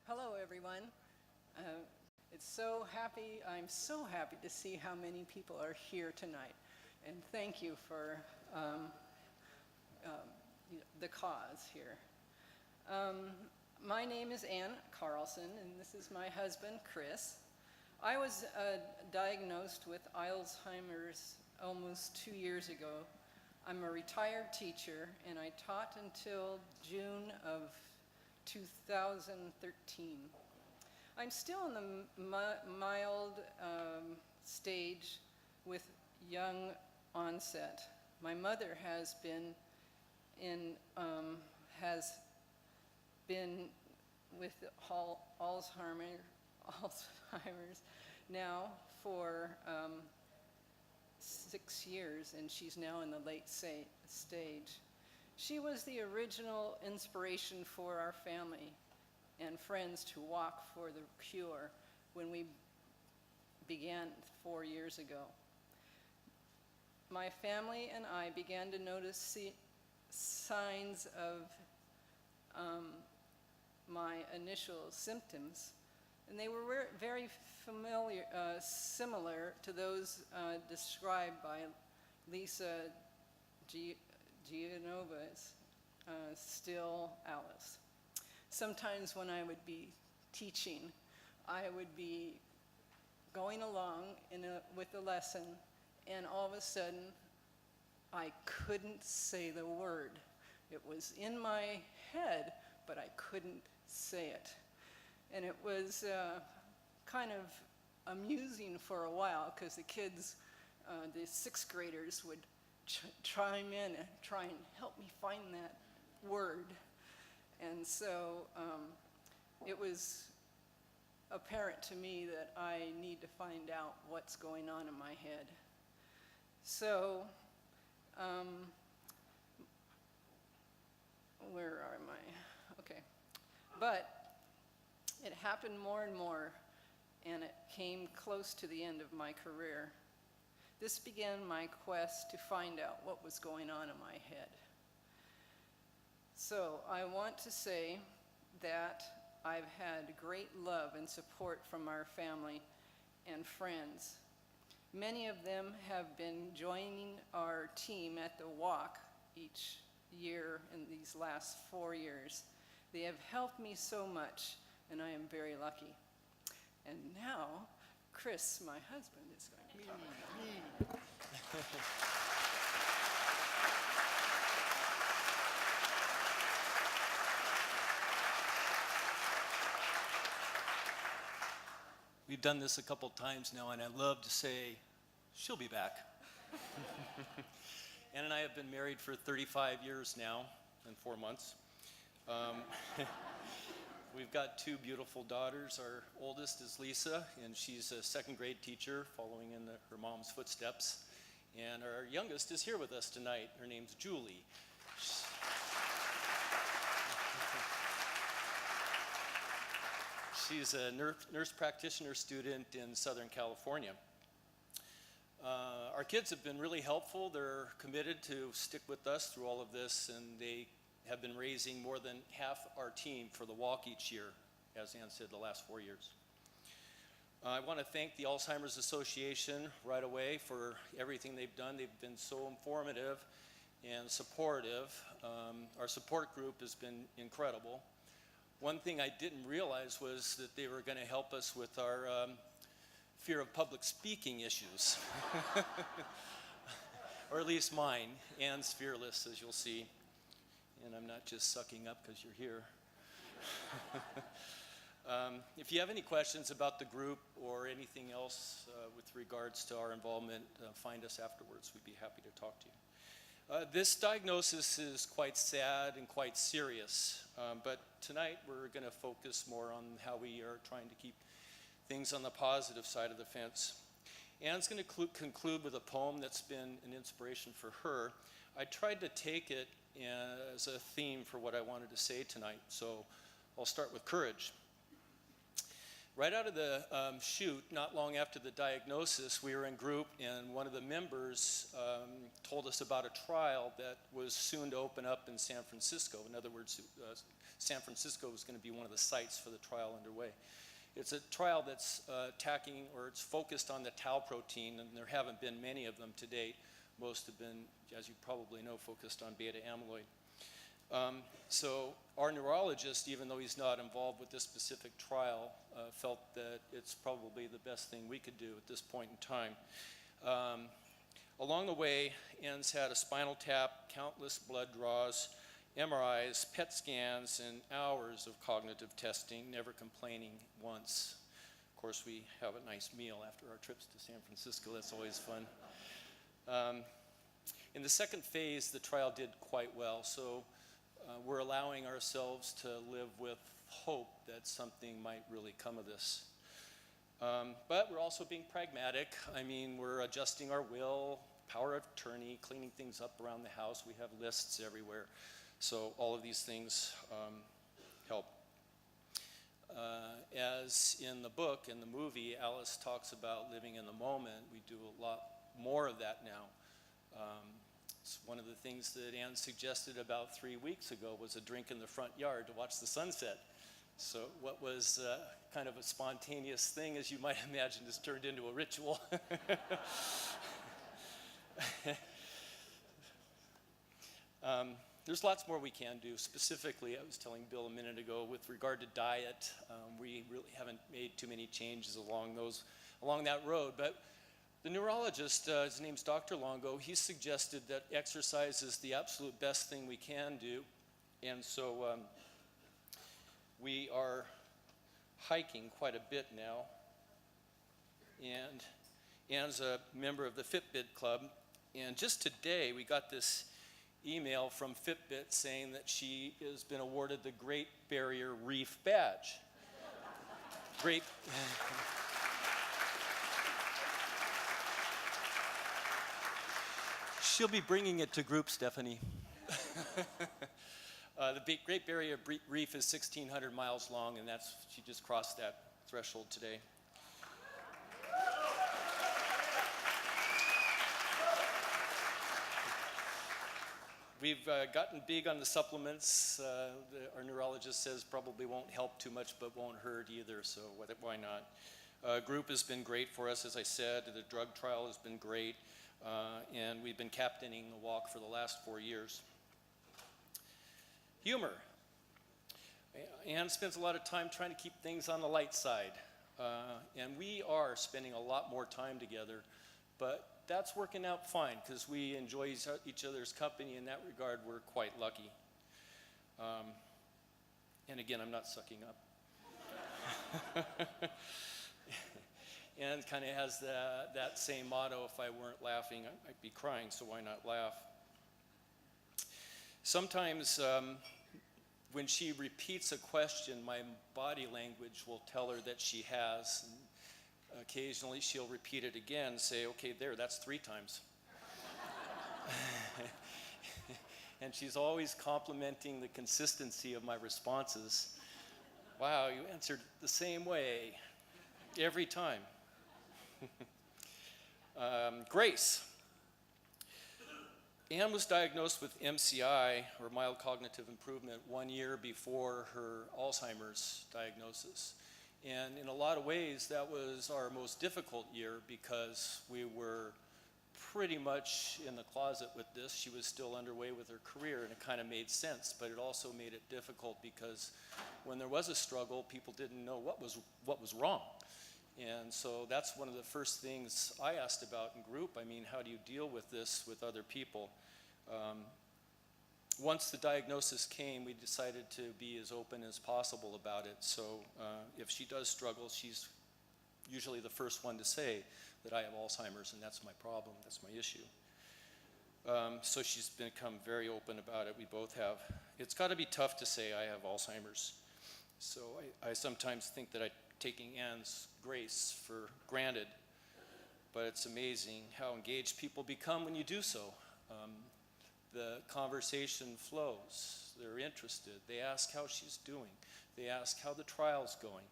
Hello, everyone. Uh, I'm so happy to see how many people are here tonight. And thank you for the cause here. My name is Ann Carlson, and this is my husband, Chris. I was diagnosed with Alzheimer's almost 2 years ago. I'm a retired teacher, and I taught until June of 2013. I'm still in the mild stage with young onset. My mother has been with Alzheimer's now for 6 years, and she's now in the late stage. She was the original inspiration for our family and friends to walk for the cure when we began 4 years ago. My family and I began to notice signs of my initial symptoms, and they were very similar to those described by Lisa Gianova's Still Alice. Sometimes when I would be teaching, I would be going along with the lesson, and all of a sudden, I couldn't say the word. It was in my head, but I couldn't say it. And it was kind of amusing for a while, because the kids, the sixth graders, would chime in and try and help me find that word. And so it was apparent to me that I need to find out what's going on in my head. So, where am I? Okay. But it happened more and more, and it came close to the end of my career. This began my quest to find out what was going on in my head. So I want to say that I've had great love and support from our family and friends. Many of them have been joining our team at the walk each year in these last 4 years. They have helped me so much, and I am very lucky. And now, Chris, my husband, is going to talk. We've done this a couple times now, and I love to say, she'll be back. Ann and I have been married for 35 years now and 4 months. We've got 2 beautiful daughters. Our oldest is Lisa, and she's a second grade teacher following in her mom's footsteps. And our youngest is here with us tonight. Her name's Julie. She's a nurse practitioner student in Southern California. Our kids have been really helpful. They're committed to stick with us through all of this, and they have been raising more than half our team for the walk each year, as Ann said, the last 4 years. I want to thank the Alzheimer's Association right away for everything they've done. They've been so informative and supportive. Our support group has been incredible. One thing I didn't realize was that they were going to help us with our fear of public speaking issues. Or at least mine. Ann's fearless, as you'll see. And I'm not just sucking up because you're here. If you have any questions about the group or anything else with regards to our involvement, find us afterwards. We'd be happy to talk to you. This diagnosis is quite sad and quite serious, but tonight we're going to focus more on how we are trying to keep things on the positive side of the fence. Ann's going to conclude with a poem that's been an inspiration for her. I tried to take it as a theme for what I wanted to say tonight, so I'll start with courage. Right out of the chute, not long after the diagnosis, we were in group, and one of the members told us about a trial that was soon to open up in San Francisco. In other words, San Francisco was going to be one of the sites for the trial underway. It's a trial that's it's focused on the tau protein, and there haven't been many of them to date. Most have been, as you probably know, focused on beta amyloid. So our neurologist, even though he's not involved with this specific trial, felt that it's probably the best thing we could do at this point in time. Along the way, Ann's had a spinal tap, countless blood draws, MRIs, PET scans, and hours of cognitive testing, never complaining once. Of course, we have a nice meal after our trips to San Francisco. That's always fun. In the second phase, the trial did quite well, so we're allowing ourselves to live with hope that something might really come of this. But we're also being pragmatic. I mean, we're adjusting our will, power of attorney, cleaning things up around the house. We have lists everywhere. So all of these things help. As in the book, in the movie, Alice talks about living in the moment. We do a lot more of that now. It's one of the things that Ann suggested about 3 weeks ago was a drink in the front yard to watch the sunset. So what was kind of a spontaneous thing, as you might imagine, has turned into a ritual. There's lots more we can do. Specifically, I was telling Bill a minute ago, with regard to diet, we really haven't made too many changes along that road. But the neurologist, his name's Dr. Longo, he suggested that exercise is the absolute best thing we can do. And so we are hiking quite a bit now. And Ann's a member of the Fitbit Club. And just today, we got this email from Fitbit saying that she has been awarded the Great Barrier Reef Badge. Great. She'll be bringing it to group, Stephanie. The Great Barrier Reef is 1,600 miles long, and she just crossed that threshold today. We've gotten big on the supplements. Our neurologist says probably won't help too much, but won't hurt either, so why not? Group has been great for us, as I said. The drug trial has been great. And we've been captaining the walk for the last 4 years. Humor. Ann spends a lot of time trying to keep things on the light side. And we are spending a lot more time together, but that's working out fine because we enjoy each other's company. In that regard, we're quite lucky. And again, I'm not sucking up. And kind of has that same motto, if I weren't laughing, I'd be crying, so why not laugh? Sometimes when she repeats a question, my body language will tell her that she has. And occasionally she'll repeat it again, say, okay, that's 3 times. And she's always complimenting the consistency of my responses. Wow, you answered the same way every time. Grace. Ann was diagnosed with MCI, or mild cognitive improvement, 1 year before her Alzheimer's diagnosis. And in a lot of ways, that was our most difficult year because we were pretty much in the closet with this. She was still underway with her career, and it kind of made sense, but it also made it difficult because when there was a struggle, people didn't know what was wrong. And so that's one of the first things I asked about in group. I mean, how do you deal with this with other people? Once the diagnosis came, we decided to be as open as possible about it. So if she does struggle, she's usually the first one to say that I have Alzheimer's and that's my problem, that's my issue. So she's become very open about it. We both have. It's got to be tough to say I have Alzheimer's. So I sometimes think that I'm taking Ann's grace for granted, but it's amazing how engaged people become when you do so. The conversation flows. They're interested. They ask how she's doing. They ask how the trial's going.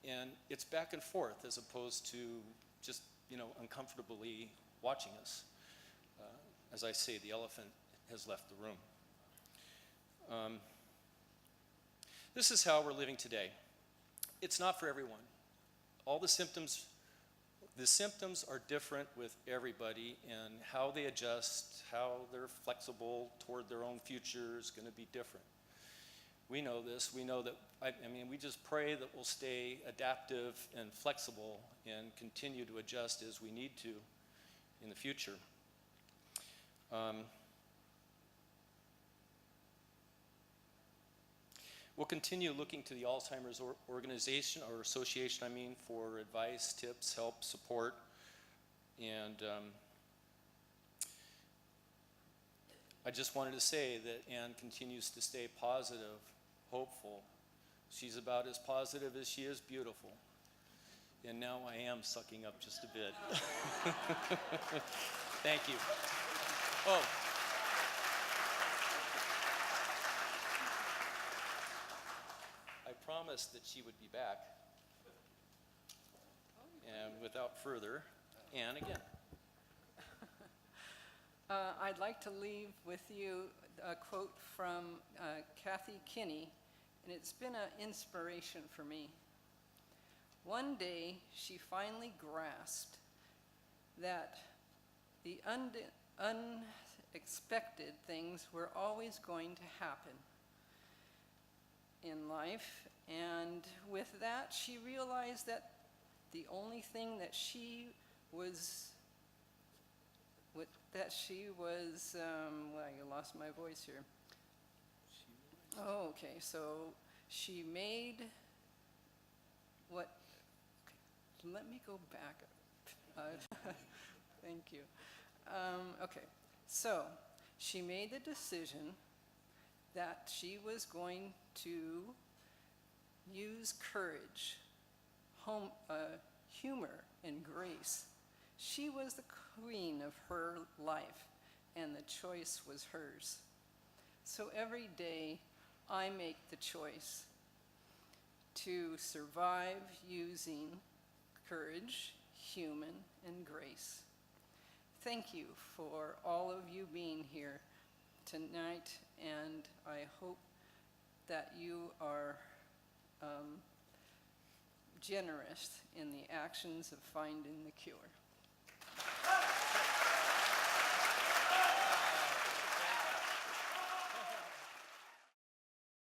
And it's back and forth as opposed to just, uncomfortably watching us. As I say, the elephant has left the room. This is how we're living today. It's not for everyone. All the symptoms are different with everybody, and how they adjust, how they're flexible toward their own future is going to be different. We know this. We know that, we just pray that we'll stay adaptive and flexible and continue to adjust as we need to in the future. We'll continue looking to the Alzheimer's organization, or association, for advice, tips, help, support, and I just wanted to say that Anne continues to stay positive, hopeful. She's about as positive as she is beautiful. And now I am sucking up just a bit. Thank you. Oh. I promised that she would be back. And without further, Anne again. I'd like to leave with you a quote from Kathy Kinney, and it's been an inspiration for me. One day, she finally grasped that the unexpected things were always going to happen in life, and with that, she realized that the only thing that she was I lost my voice here. Oh, okay, so she made what, okay, let me go back. Thank you. Okay, so she made the decision that she was going to use courage, humor, and grace. She was the queen of her life, and the choice was hers. So every day, I make the choice to survive using courage, humor, and grace. Thank you for all of you being here tonight, and I hope that you are generous in the actions of finding the cure.